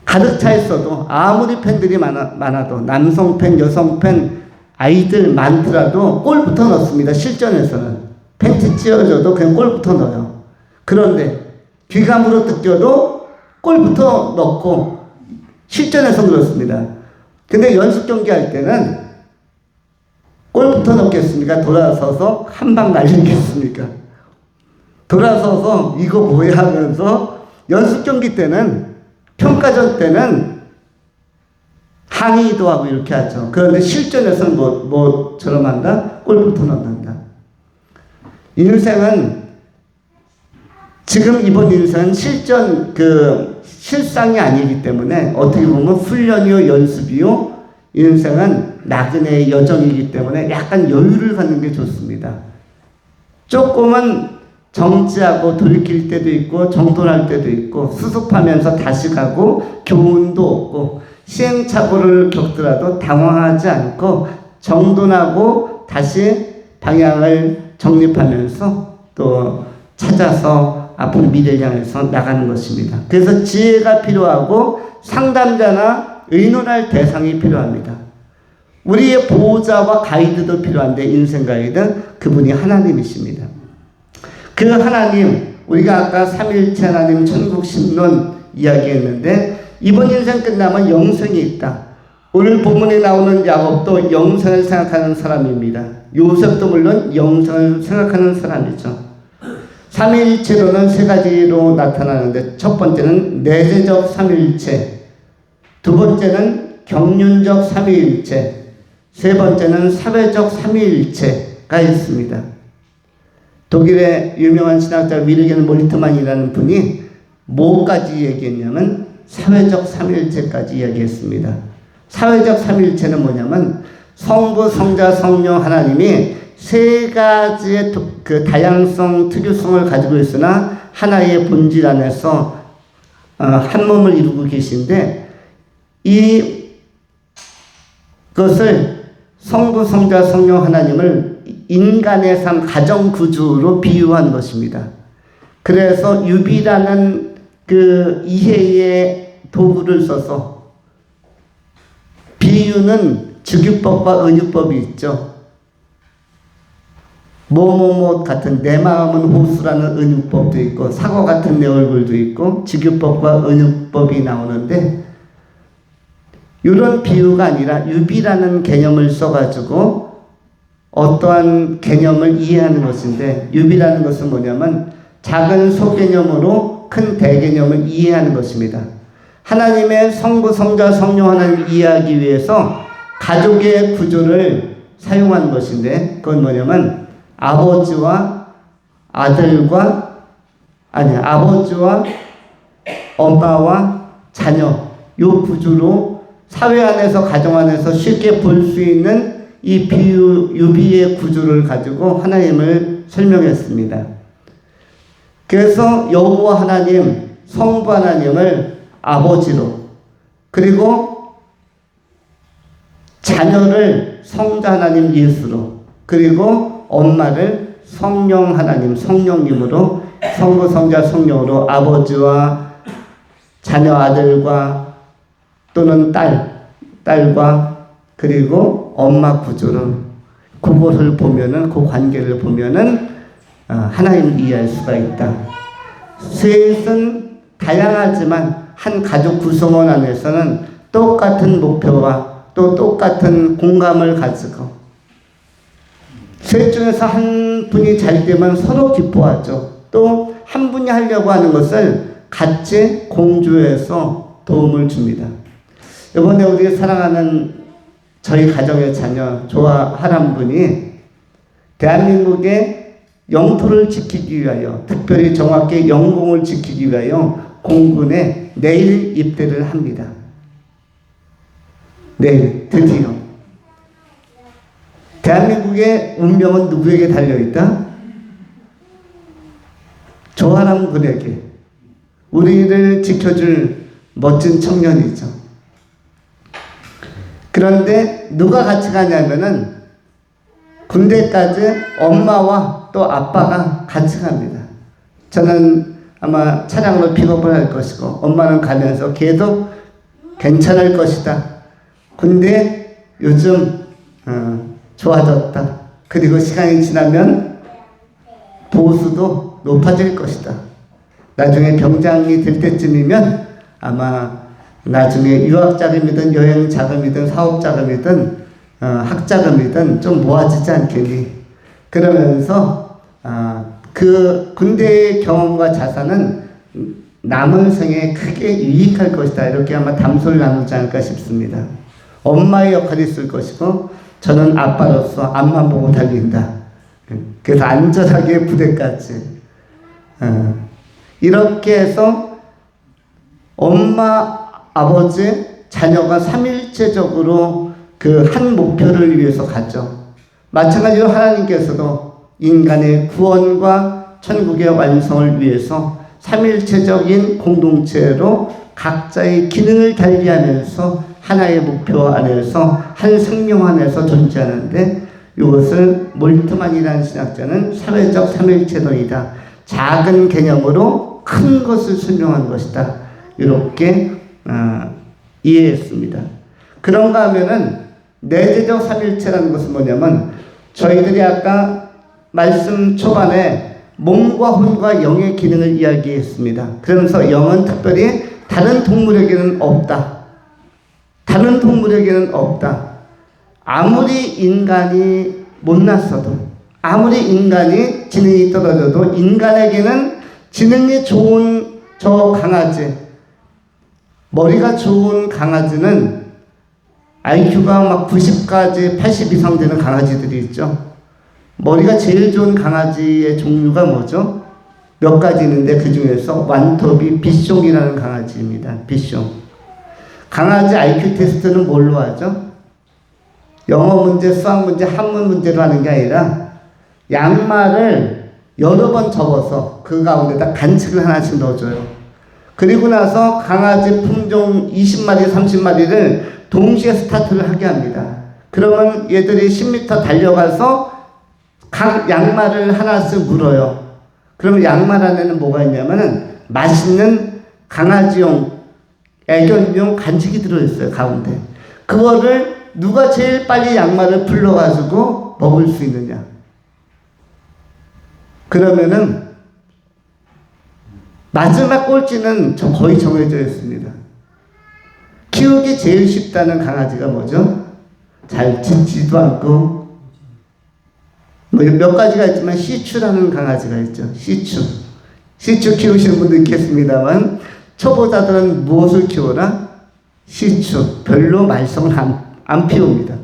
가득 차 있어도 아무리 팬들이 많아도 남성 팬, 여성 팬, 아이들 많더라도 골부터 넣습니다. 실전에서는 팬티 찢어져도 그냥 골부터 넣어요. 그런데 귀가 물어뜯겨도 골부터 넣고 실전에서 그렇습니다. 근데 연습 경기 할 때는 골부터 넣겠습니까? 돌아서서 한 방 날리겠습니까? 돌아서서 이거 뭐야 하면서 연습 경기 때는 평가전 때는 항의도 하고 이렇게 하죠. 그런데 실전에서는 뭐처럼 한다? 골부터 넣는다. 인생은 지금 이번 인생은 실상이 아니기 때문에 어떻게 보면 훈련이요 연습이요 인생은 나그네의 여정이기 때문에 약간 여유를 갖는 게 좋습니다. 조금은 정지하고 돌이킬 때도 있고 정돈할 때도 있고 수습하면서 다시 가고 교훈도 얻고 시행착오를 겪더라도 당황하지 않고 정돈하고 다시 방향을 정립하면서 또 찾아서 앞으로 미래를 향해서 나가는 것입니다. 그래서 지혜가 필요하고 상담자나 의논할 대상이 필요합니다. 우리의 보호자와 가이드도 필요한데 인생 가이드 그분이 하나님이십니다. 그 하나님 우리가 아까 삼일체 하나님 천국 신론 이야기했는데 이번 인생 끝나면 영생이 있다. 오늘 본문에 나오는 야곱도 영생을 생각하는 사람입니다. 요셉도 물론 영생을 생각하는 사람이죠. 삼위일체로는 세 가지로 나타나는데 첫 번째는 내재적 삼위일체, 두 번째는 경륜적 삼위일체, 세 번째는 사회적 삼위일체가 있습니다. 독일의 유명한 신학자 위르겐 몰트만이라는 분이 뭐까지 얘기했냐면 사회적 삼위일체까지 이야기했습니다. 사회적 삼위일체는 뭐냐면 성부, 성자, 성령 하나님이 세 가지의 그 다양성, 특유성을 가지고 있으나 하나의 본질 안에서 한 몸을 이루고 계신데 이것을 성부, 성자, 성령 하나님을 인간의 삶, 가정 구조로 비유한 것입니다. 그래서 유비라는 그 이해의 도구를 써서 비유는 주규법과 은유법이 있죠. 뭐뭐뭐 같은 내 마음은 호수라는 은유법도 있고 사과 같은 내 얼굴도 있고 주규법과 은유법이 나오는데 이런 비유가 아니라 유비라는 개념을 써가지고 어떠한 개념을 이해하는 것인데 유비라는 것은 뭐냐면 작은 소개념으로 큰 대개념을 이해하는 것입니다. 하나님의 성부, 성자, 성령 하나님을 이해하기 위해서 가족의 구조를 사용한 것인데 그건 뭐냐면 아버지와 엄마와 자녀 요 구조로 사회 안에서 가정 안에서 쉽게 볼 수 있는 이 유비의 구조를 가지고 하나님을 설명했습니다. 그래서 여호와 하나님, 성부 하나님을 아버지로 그리고 자녀를 성자 하나님 예수로 그리고 엄마를 성령 하나님 성령님으로 성부 성자 성령으로 아버지와 자녀 아들과 또는 딸과 그리고 엄마 구조로 그것을 보면은 그 관계를 보면은 하나님을 이해할 수가 있다. 셋은 다양하지만 한 가족 구성원 안에서는 똑같은 목표와 또 똑같은 공감을 가지고 셋 중에서 한 분이 잘 되면 서로 기뻐하죠. 또 한 분이 하려고 하는 것을 같이 공조해서 도움을 줍니다. 이번에 우리 사랑하는 저희 가정의 자녀 조아하란 분이 대한민국의 영토를 지키기 위하여 특별히 정확히 영공을 지키기 위하여 공군에 내일 입대를 합니다. 내일 드디어. 대한민국의 운명은 누구에게 달려있다? 조아람 군에게. 우리를 지켜줄 멋진 청년이죠. 그런데 누가 같이 가냐면은 군대까지 엄마와 또 아빠가 같이 갑니다. 저는 아마 차량으로 픽업을 할 것이고 엄마는 가면서 계속 괜찮을 것이다. 군대 요즘 좋아졌다. 그리고 시간이 지나면 보수도 높아질 것이다. 나중에 병장이 될 때쯤이면 아마 나중에 유학 자금이든 여행 자금이든 사업 자금이든 학자금이든 좀 모아지지 않겠니? 그러면서 그 군대의 경험과 자산은 남은 생에 크게 유익할 것이다. 이렇게 아마 담소를 나누지 않을까 싶습니다. 엄마의 역할이 있을 것이고 저는 아빠로서 앞만 보고 달린다. 그래서 안전하게 부대까지 이렇게 해서 엄마, 아버지, 자녀가 삼일체적으로 그 한 목표를 위해서 갔죠. 마찬가지로 하나님께서도 인간의 구원과 천국의 완성을 위해서 삼일체적인 공동체로 각자의 기능을 달리하면서 하나의 목표 안에서 한 생명 안에서 존재하는데, 이것을 몰트만이라는 신학자는 사회적 삼일체론이다, 작은 개념으로 큰 것을 설명한 것이다, 이렇게 이해했습니다. 그런가 하면은 내재적 삼일체라는 것은 뭐냐면, 저희들이 아까 말씀 초반에 몸과 혼과 영의 기능을 이야기했습니다. 그러면서 영은 특별히 다른 동물에게는 없다. 다른 동물에게는 없다. 아무리 인간이 못났어도, 아무리 인간이 지능이 떨어져도 인간에게는 지능이 좋은 저 강아지, 머리가 좋은 강아지는 IQ가 막 90까지 80 이상 되는 강아지들이 있죠. 머리가 제일 좋은 강아지의 종류가 뭐죠? 몇 가지 있는데 그 중에서 완톱이 비숑이라는 강아지입니다. 비숑. 강아지 IQ 테스트는 뭘로 하죠? 영어 문제, 수학 문제, 한문 문제로 하는 게 아니라 양말을 여러 번 접어서 그 가운데다 간식을 하나씩 넣어줘요. 그리고 나서 강아지 품종 20마리, 30마리를 동시에 스타트를 하게 합니다. 그러면 얘들이 10m 달려가서 각 양말을 하나씩 물어요. 그러면 양말 안에는 뭐가 있냐면은 맛있는 강아지용, 애견용 간식이 들어있어요, 가운데. 그거를 누가 제일 빨리 양말을 풀러가지고 먹을 수 있느냐. 그러면은 마지막 꼴찌는 거의 정해져 있습니다. 키우기 제일 쉽다는 강아지가 뭐죠? 잘 짖지도 않고, 뭐 몇 가지가 있지만 시추라는 강아지가 있죠. 시추. 시추 키우시는 분도 있겠습니다만, 초보자들은 무엇을 키우나? 시추. 별로 말썽을 안 피웁니다.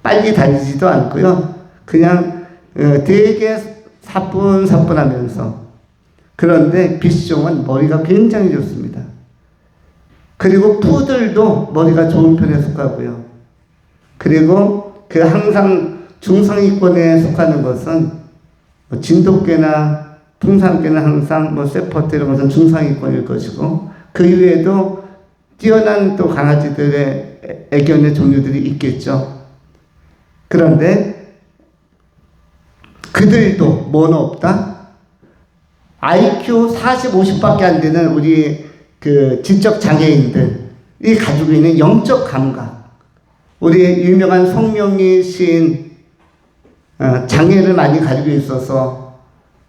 빨리 달리지도 않고요. 그냥 되게 사뿐사뿐하면서. 그런데 비숑은 머리가 굉장히 좋습니다. 그리고 푸들도 머리가 좋은 편에 속하고요. 그리고 그 항상 중상위권에 속하는 것은 뭐 진돗개나 풍산개는 항상 뭐 세퍼트 이런 것은 중상위권일 것이고, 그 이외에도 뛰어난 또 강아지들의 애견의 종류들이 있겠죠. 그런데 그들도 뭐는 없다? IQ 40, 50밖에 안 되는 우리 그 지적 장애인들이 가지고 있는 영적 감각. 우리 유명한 송명희 시인, 장애를 많이 가지고 있어서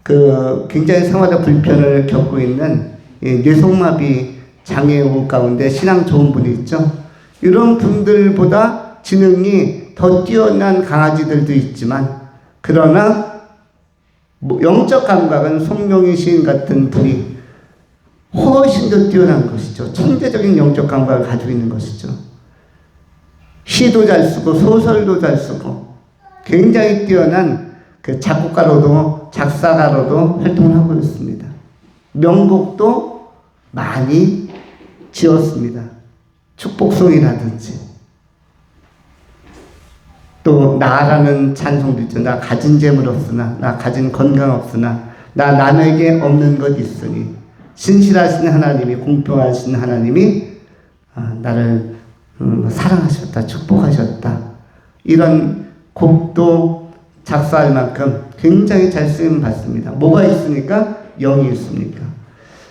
그 굉장히 생활에 불편을 겪고 있는 뇌성마비 장애우 가운데 신앙 좋은 분이 있죠. 이런 분들보다 지능이 더 뛰어난 강아지들도 있지만, 그러나 영적 감각은 송명희 시인 같은 분이 훨씬 더 뛰어난 것이죠. 천재적인 영적 감각을 가지고 있는 것이죠. 시도 잘 쓰고 소설도 잘 쓰고 굉장히 뛰어난 그 작곡가로도 작사가로도 활동을 하고 있습니다. 명곡도 많이 지었습니다. 축복송이라든지 또 나라는 찬송도 있죠. 나 가진 재물 없으나, 나 가진 건강 없으나, 나 남에게 없는 것 있으니 신실하신 하나님이, 공평하신 하나님이 나를 사랑하셨다, 축복하셨다. 이런 곡도 작사할 만큼 굉장히 잘 쓰임 받습니다. 뭐가 있으니까? 영이 있으니까.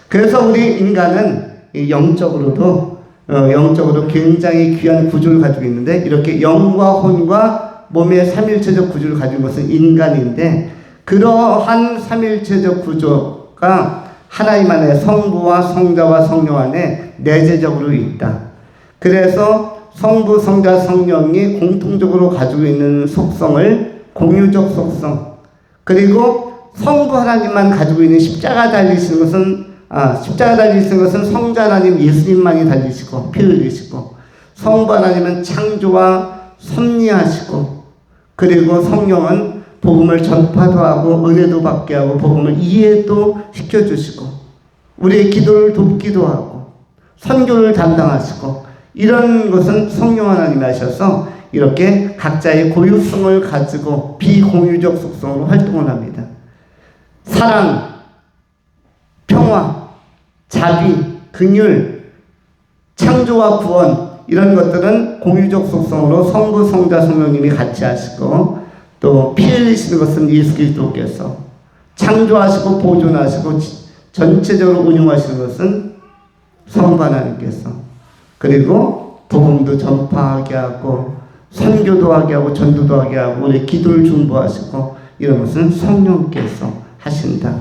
그래서 우리 인간은 영적으로 굉장히 귀한 구조를 가지고 있는데, 이렇게 영과 혼과 몸의 삼일체적 구조를 가진 것은 인간인데, 그러한 삼일체적 구조가 하나님 안에 성부와 성자와 성령 안에 내재적으로 있다. 그래서 성부, 성자, 성령이 공통적으로 가지고 있는 속성을 공유적 속성, 그리고 성부 하나님만 가지고 있는 십자가 달리시는 것은 십자가 달리시는 것은 성자 하나님 예수님만이 달리시고 피 흘리시고, 성부 하나님은 창조와 섭리하시고, 그리고 성령은 복음을 전파도 하고 은혜도 받게 하고 복음을 이해도 시켜주시고 우리의 기도를 돕기도 하고 선교를 담당하시고, 이런 것은 성령 하나님이 하셔서 이렇게 각자의 고유성을 가지고 비공유적 속성으로 활동을 합니다. 사랑, 평화, 자비, 긍휼, 창조와 구원, 이런 것들은 공유적 속성으로 성부, 성자, 성령님이 같이 하시고, 또 피 흘리시는 것은 예수 그리스도께서, 창조하시고 보존하시고 전체적으로 운용하시는 것은 성부 하나님께서, 그리고 복음도 전파하게 하고 선교도 하게 하고 전도도 하게 하고 우리 기도를 중보하시고 이런 것은 성령께서 하신다.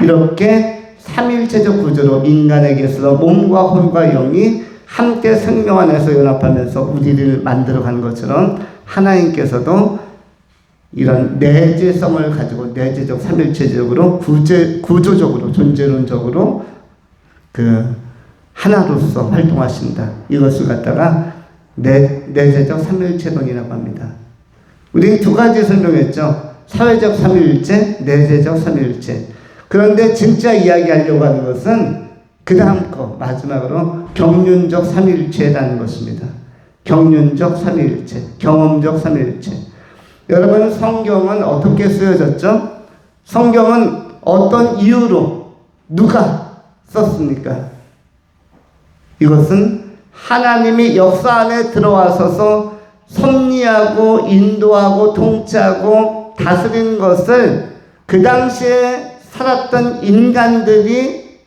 이렇게 삼일체적 구조로 인간에게서 몸과 혼과 영이 함께 생명 안에서 연합하면서 우리를 만들어가는 것처럼 하나님께서도 이런 내재성을 가지고 내재적 삼일체적으로 구조적으로 존재론적으로 그 하나로서 활동하신다. 이것을 갖다가 내재적 삼일체론이라고 합니다. 우리 두 가지 설명했죠. 사회적 삼일체, 내재적 삼일체. 그런데 진짜 이야기하려고 하는 것은 그 다음 거 마지막으로 경륜적 삼일체라는 것입니다. 경륜적 삼일체, 경험적 삼일체. 여러분, 성경은 어떻게 쓰여졌죠? 성경은 어떤 이유로 누가 썼습니까? 이것은 하나님이 역사 안에 들어와서서 섭리하고 인도하고 통치하고 다스리는 것을 그 당시에 살았던 인간들이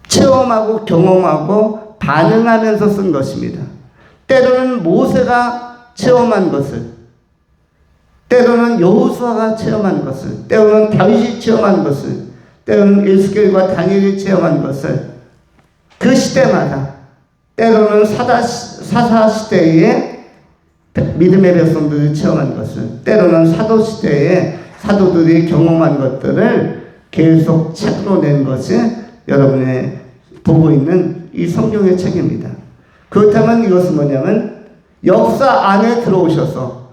체험하고 경험하고 반응하면서 쓴 것입니다. 때로는 모세가 체험한 것을, 때로는 여호수아가 체험한 것을, 때로는 다윗이 체험한 것을, 때로는 에스겔과 다니엘이 체험한 것을 그 시대마다, 때로는 사사 시대에 믿음의 백성들이 체험한 것을, 때로는 사도 시대에 사도들이 경험한 것들을 계속 책으로 낸 것이 여러분의 보고 있는 이 성경의 책입니다. 그렇다면 이것은 뭐냐면 역사 안에 들어오셔서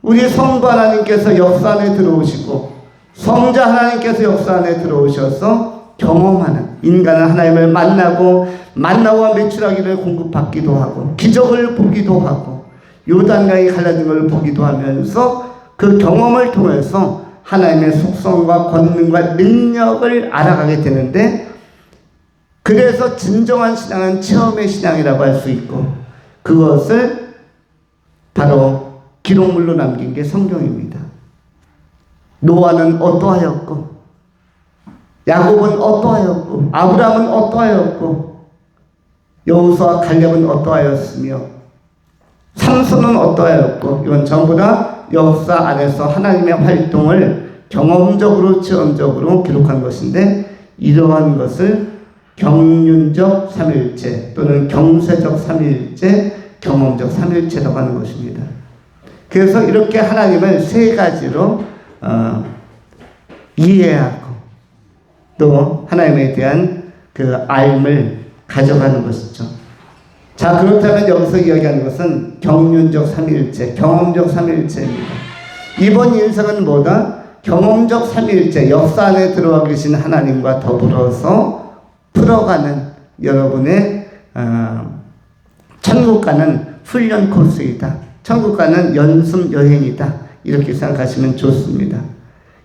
우리 성부 하나님께서 역사 안에 들어오시고 성자 하나님께서 역사 안에 들어오셔서 경험하는, 인간은 하나님을 만나고 만나와 매출하기를 공급받기도 하고 기적을 보기도 하고 요단강이 갈라진 걸 보기도 하면서 그 경험을 통해서 하나님의 속성과 권능과 능력을 알아가게 되는데, 그래서 진정한 신앙은 체험의 신앙이라고 할 수 있고 그것을 바로 기록물로 남긴 게 성경입니다. 노아는 어떠하였고, 야곱은 어떠하였고, 아브라함은 어떠하였고, 여호수아 갈렙은 어떠하였으며, 삼손은 어떠하였고, 이건 전부 다 역사 안에서 하나님의 활동을 경험적으로 체험적으로 기록한 것인데, 이러한 것을 경륜적 삼일체 또는 경세적 삼일체, 경험적 삼일체라고 하는 것입니다. 그래서 이렇게 하나님을 세 가지로 이해하고 또 하나님에 대한 그 알을 가져가는 것이죠. 자, 그렇다면 여기서 이야기하는 것은 경륜적 삼일체, 경험적 삼일체입니다. 이번 인생은 뭐다? 경험적 삼일체, 역사 안에 들어와 계신 하나님과 더불어서 풀어가는 여러분의 천국 가는 훈련 코스이다. 천국 가는 연습 여행이다. 이렇게 생각하시면 좋습니다.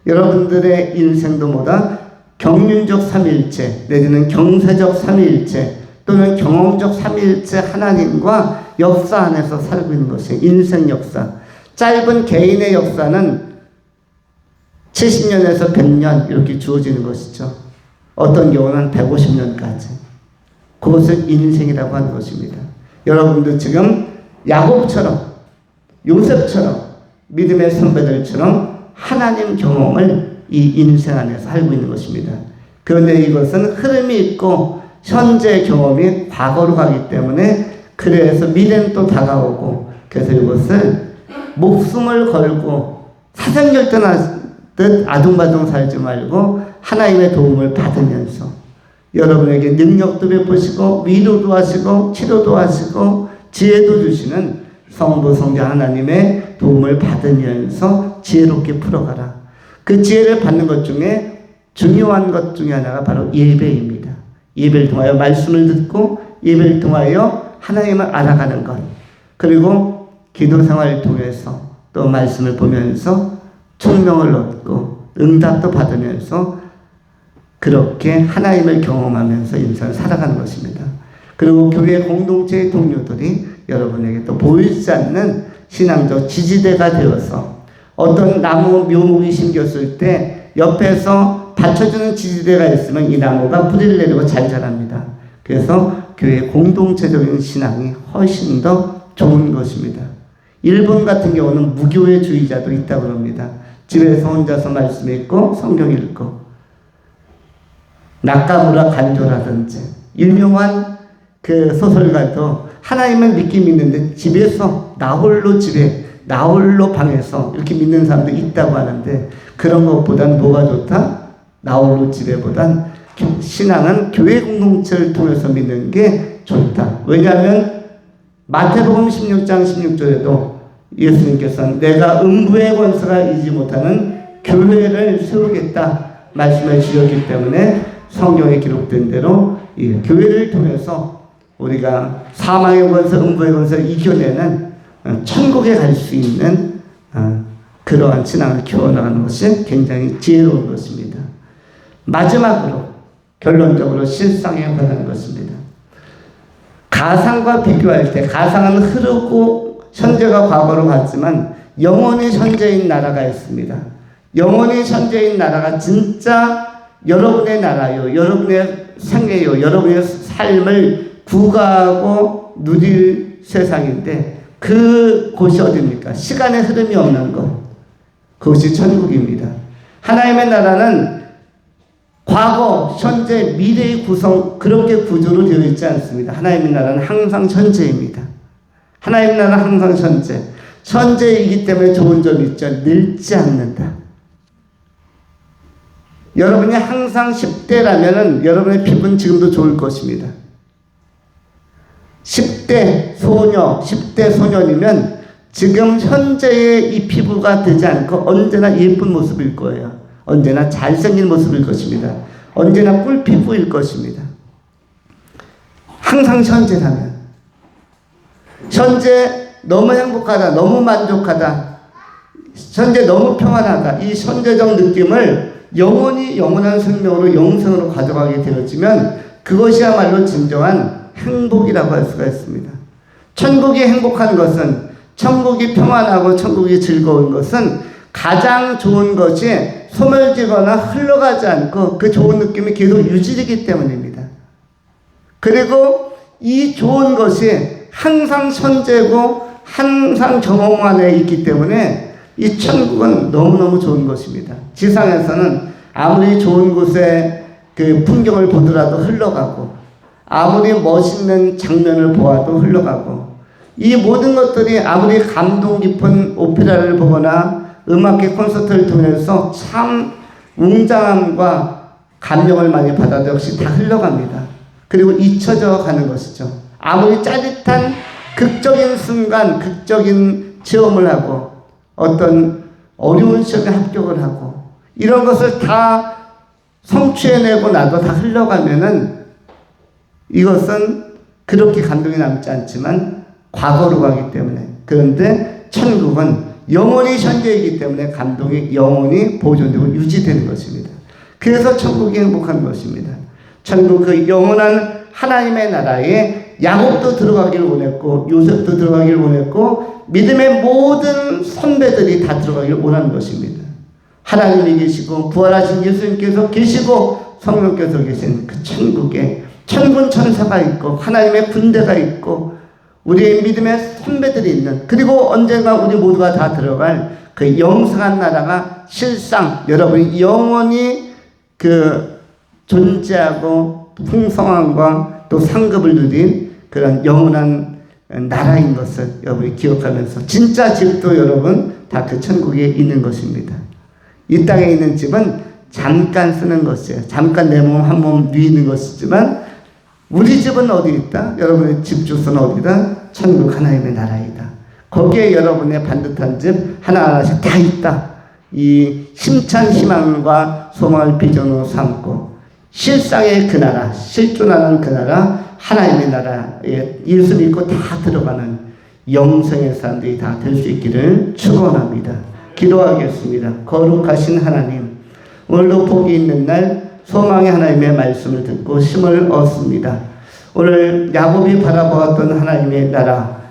여러분들의 인생도 뭐다? 경륜적 삼일체 내지는 경세적 삼일체 또는 경험적 삼일체 하나님과 역사 안에서 살고 있는 것이 인생 역사. 짧은 개인의 역사는 70년에서 100년 이렇게 주어지는 것이죠. 어떤 경우는 150년까지. 그것을 인생이라고 하는 것입니다. 여러분들 지금 야곱처럼, 요셉처럼, 믿음의 선배들처럼 하나님 경험을 이 인생 안에서 살고 있는 것입니다. 그런데 이것은 흐름이 있고 현재 경험이 과거로 가기 때문에, 그래서 미래는 또 다가오고, 그래서 이것을 목숨을 걸고 사생결단하듯 아둥바둥 살지 말고 하나님의 도움을 받으면서 여러분에게 능력도 베푸시고 위로도 하시고 치료도 하시고 지혜도 주시는 성부 성자 하나님의 도움을 받으면서 지혜롭게 풀어가라. 그 지혜를 받는 것 중에 중요한 것 중에 하나가 바로 예배입니다. 예배를 통하여 말씀을 듣고 예배를 통하여 하나님을 알아가는 것, 그리고 기도 생활을 통해서 또 말씀을 보면서 총명을 얻고 응답도 받으면서 그렇게 하나님을 경험하면서 인생을 살아가는 것입니다. 그리고 교회 공동체의 동료들이 여러분에게 또 보이지 않는 신앙적 지지대가 되어서 어떤 나무 묘목이 심겼을 때 옆에서 받쳐주는 지지대가 있으면 이 나무가 뿌리를 내리고 잘 자랍니다. 그래서 교회 공동체적인 신앙이 훨씬 더 좋은 것입니다. 일본 같은 경우는 무교회주의자도 있다고 그럽니다. 집에서 혼자서 말씀 읽고 성경 읽고 나카무라 간조라든지 유명한 그 소설가도 하나님을 믿긴 믿는데 집에서 나홀로 집에 나홀로 방에서 이렇게 믿는 사람도 있다고 하는데 그런 것보단 뭐가 좋다? 나홀로 집에보단 신앙은 교회 공동체를 통해서 믿는 게 좋다. 왜냐하면 마태복음 16장 16절에도 예수님께서는 내가 음부의 권세가 이지 못하는 교회를 세우겠다 말씀해 주셨기 때문에 성경에 기록된 대로 이 교회를 통해서 우리가 사망의 권세, 음부의 권세를 이겨내는 천국에 갈 수 있는 그러한 신앙을 키워나가는 것이 굉장히 지혜로운 것입니다. 마지막으로 결론적으로 실상에 관한 것입니다. 가상과 비교할 때 가상은 흐르고 현재가 과거로 갔지만 영원히 현재인 나라가 있습니다. 영원히 현재인 나라가 진짜 여러분의 나라요, 여러분의 생애요, 여러분의 삶을 구가하고 누릴 세상인데 그 곳이 어디입니까? 시간의 흐름이 없는 것. 그것이 천국입니다. 하나님의 나라는 과거, 현재, 미래의 구성 그렇게 구조로 되어 있지 않습니다. 하나님의 나라는 항상 현재입니다. 하나님의 나라는 항상 현재. 현재이기 때문에 좋은 점이 있죠. 늙지 않는다. 여러분이 항상 10대라면 여러분의 피부는 지금도 좋을 것입니다. 10대 소녀, 10대 소년이면 지금 현재의 이 피부가 되지 않고 언제나 예쁜 모습일 거예요. 언제나 잘생긴 모습일 것입니다. 언제나 꿀피부일 것입니다. 항상 현재라면. 현재 너무 행복하다, 너무 만족하다, 현재 너무 평안하다. 이 현재적 느낌을 영원히 영원한 생명으로 영생으로 가져가게 되어지면 그것이야말로 진정한 행복이라고 할 수가 있습니다. 천국이 행복한 것은, 천국이 평안하고 천국이 즐거운 것은 가장 좋은 것이 소멸지거나 흘러가지 않고 그 좋은 느낌이 계속 유지되기 때문입니다. 그리고 이 좋은 것이 항상 현재고 항상 경험 안에 있기 때문에 이 천국은 너무너무 좋은 것입니다. 지상에서는 아무리 좋은 곳에 그 풍경을 보더라도 흘러가고 아무리 멋있는 장면을 보아도 흘러가고 이 모든 것들이 아무리 감동 깊은 오페라를 보거나 음악회 콘서트를 통해서 참 웅장함과 감명을 많이 받아도 역시 다 흘러갑니다. 그리고 잊혀져 가는 것이죠. 아무리 짜릿한 극적인 순간, 극적인 체험을 하고 어떤 어려운 시험에 합격을 하고 이런 것을 다 성취해내고 나도 다 흘러가면은 이것은 그렇게 감동이 남지 않지만 과거로 가기 때문에. 그런데 천국은 영원히 현재이기 때문에 감동이 영원히 보존되고 유지되는 것입니다. 그래서 천국이 행복한 것입니다. 천국 그 영원한 하나님의 나라에 야곱도 들어가기를 원했고 요셉도 들어가기를 원했고 믿음의 모든 선배들이 다 들어가기를 원하는 것입니다. 하나님이 계시고 부활하신 예수님께서 계시고 성령께서 계신 그 천국에 천군 천사가 있고 하나님의 군대가 있고 우리의 믿음의 선배들이 있는, 그리고 언젠가 우리 모두가 다 들어갈 그 영생한 나라가 실상 여러분이 영원히 그 존재하고 풍성함과 또 상급을 누린 그런 영원한 나라인 것을 여러분이 기억하면서 진짜 집도 여러분 다 그 천국에 있는 것입니다. 이 땅에 있는 집은 잠깐 쓰는 것이에요. 잠깐 내 몸 한 몸 누이는 것이지만 우리 집은 어디 있다? 여러분의 집 주소는 어디다? 천국 하나님의 나라이다. 거기에 여러분의 반듯한 집 하나하나씩 다 있다. 이 힘찬 희망과 소망을 비전으로 삼고 실상의 그 나라, 실존하는 그 나라, 하나님의 나라에 예수 믿고 다 들어가는 영생의 사람들이 다 될 수 있기를 축원합니다. 기도하겠습니다. 거룩하신 하나님, 오늘도 복이 있는 날 소망의 하나님의 말씀을 듣고 힘을 얻습니다. 오늘 야곱이 바라보았던 하나님의 나라,